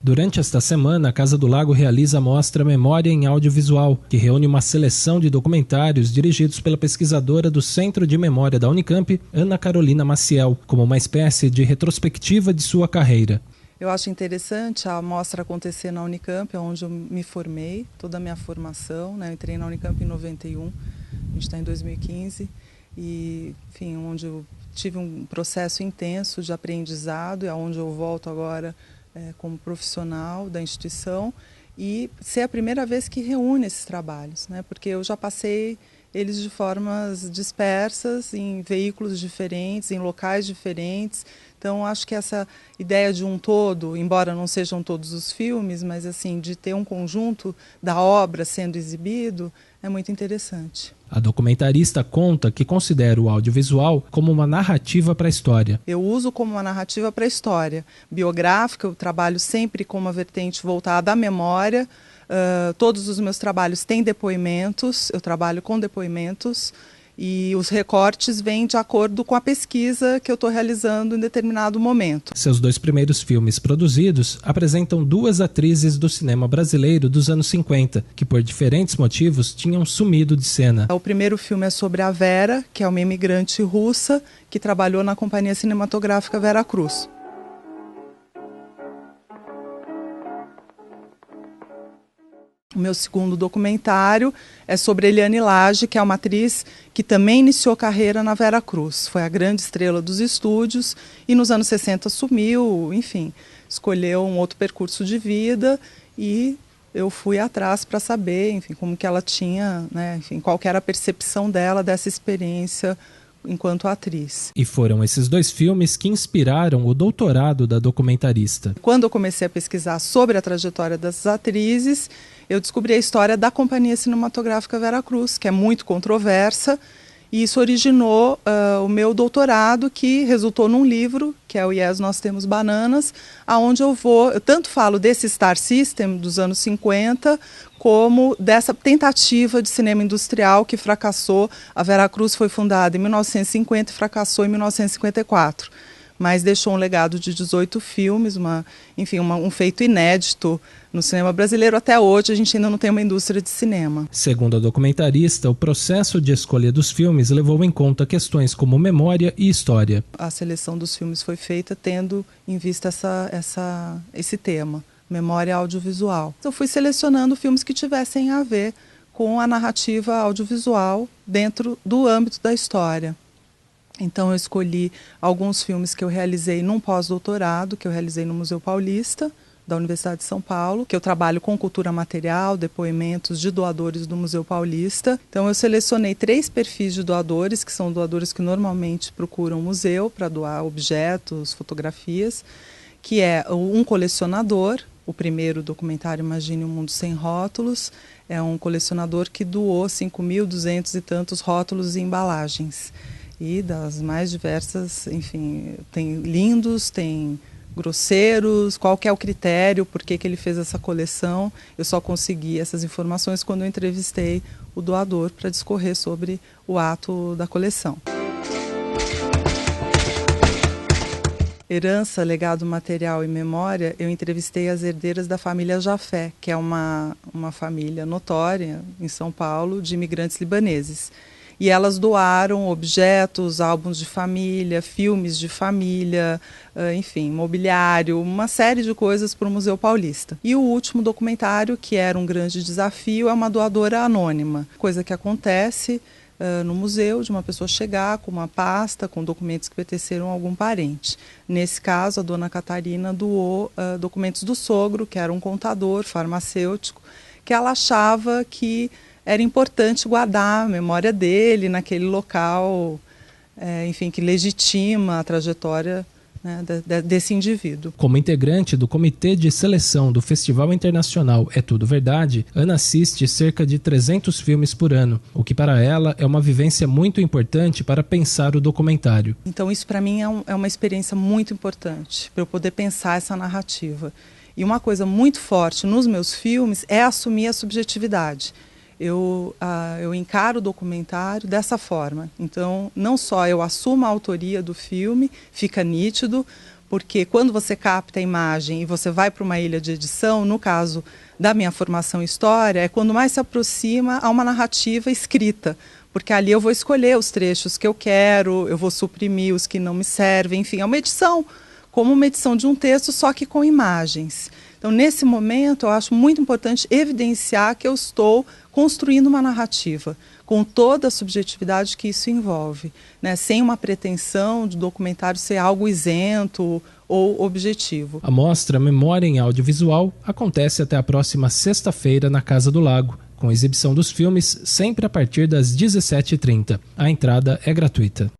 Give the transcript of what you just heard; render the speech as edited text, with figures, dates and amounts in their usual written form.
Durante esta semana, a Casa do Lago realiza a mostra Memória em Audiovisual, que reúne uma seleção de documentários dirigidos pela pesquisadora do Centro de Memória da Unicamp, Ana Carolina Maciel, como uma espécie de retrospectiva de sua carreira. Eu acho interessante a mostra acontecer na Unicamp, onde eu me formei, toda a minha formação, né? Eu entrei na Unicamp em 91, a gente está em 2015, e, enfim, onde eu tive um processo intenso de aprendizado, é onde eu volto agora como profissional da instituição, e ser a primeira vez que reúne esses trabalhos, né? Porque eu já passei eles de formas dispersas, em veículos diferentes, em locais diferentes. Então, acho que essa ideia de um todo, embora não sejam todos os filmes, mas assim, de ter um conjunto da obra sendo exibido, é muito interessante. A documentarista conta que considera o audiovisual como uma narrativa para a história. Eu uso como uma narrativa para a história. Biográfica, eu trabalho sempre com uma vertente voltada à memória. Todos os meus trabalhos têm depoimentos, eu trabalho com depoimentos e os recortes vêm de acordo com a pesquisa que eu estou realizando em determinado momento. Seus 2 primeiros filmes produzidos apresentam 2 atrizes do cinema brasileiro dos anos 50, que por diferentes motivos tinham sumido de cena. O primeiro filme é sobre a Vera, que é uma imigrante russa que trabalhou na Companhia Cinematográfica Vera Cruz. O meu segundo documentário é sobre Eliane Lage, que é uma atriz que também iniciou carreira na Vera Cruz. Foi a grande estrela dos estúdios e nos anos 60 sumiu, enfim, escolheu um outro percurso de vida e eu fui atrás para saber, enfim, como que ela tinha, né, enfim, qual que era a percepção dela dessa experiência enquanto atriz. E foram esses 2 filmes que inspiraram o doutorado da documentarista. Quando eu comecei a pesquisar sobre a trajetória dessas atrizes, eu descobri a história da Companhia Cinematográfica Vera Cruz, que é muito controversa, e isso originou o meu doutorado, que resultou num livro, que é o Yes, Nós Temos Bananas, aonde eu tanto falo desse Star System dos anos 50, como dessa tentativa de cinema industrial que fracassou. A Vera Cruz foi fundada em 1950 e fracassou em 1954. Mas deixou um legado de 18 filmes, um feito inédito no cinema brasileiro. Até hoje a gente ainda não tem uma indústria de cinema. Segundo a documentarista, o processo de escolha dos filmes levou em conta questões como memória e história. A seleção dos filmes foi feita tendo em vista esse tema, memória audiovisual. Eu fui selecionando filmes que tivessem a ver com a narrativa audiovisual dentro do âmbito da história. Então eu escolhi alguns filmes que eu realizei num pós-doutorado, que eu realizei no Museu Paulista, da Universidade de São Paulo, que eu trabalho com cultura material, depoimentos de doadores do Museu Paulista. Então eu selecionei 3 perfis de doadores, que são doadores que normalmente procuram o museu para doar objetos, fotografias, que é um colecionador. O primeiro documentário, Imagine um Mundo Sem Rótulos, é um colecionador que doou 5.200 e tantos rótulos e embalagens. E das mais diversas, enfim, tem lindos, tem grosseiros, qual que é o critério, por que ele fez essa coleção. Eu só consegui essas informações quando eu entrevistei o doador para discorrer sobre o ato da coleção. Herança, legado material e memória, eu entrevistei as herdeiras da família Jafé, que é uma família notória em São Paulo de imigrantes libaneses. E elas doaram objetos, álbuns de família, filmes de família, enfim, mobiliário, uma série de coisas para o Museu Paulista. E o último documentário, que era um grande desafio, é uma doadora anônima. Coisa que acontece no museu, de uma pessoa chegar com uma pasta, com documentos que pertenceram a algum parente. Nesse caso, a dona Catarina doou documentos do sogro, que era um contador farmacêutico, que ela achava que era importante guardar a memória dele naquele local, enfim, que legitima a trajetória, né, desse indivíduo. Como integrante do Comitê de Seleção do Festival Internacional É Tudo Verdade, Ana assiste cerca de 300 filmes por ano, o que para ela é uma vivência muito importante para pensar o documentário. Então isso para mim é uma experiência muito importante, para eu poder pensar essa narrativa. E uma coisa muito forte nos meus filmes é assumir a subjetividade. Eu encaro o documentário dessa forma. Então, não só eu assumo a autoria do filme, fica nítido, porque quando você capta a imagem e você vai para uma ilha de edição, no caso da minha formação em história, é quando mais se aproxima a uma narrativa escrita, porque ali eu vou escolher os trechos que eu quero, eu vou suprimir os que não me servem, enfim, é uma edição, como uma edição de um texto, só que com imagens. Então, nesse momento, eu acho muito importante evidenciar que eu estou construindo uma narrativa, com toda a subjetividade que isso envolve, né? Sem uma pretensão de documentário ser algo isento ou objetivo. A mostra Memória em Audiovisual acontece até a próxima sexta-feira na Casa do Lago, com exibição dos filmes sempre a partir das 17h30. A entrada é gratuita.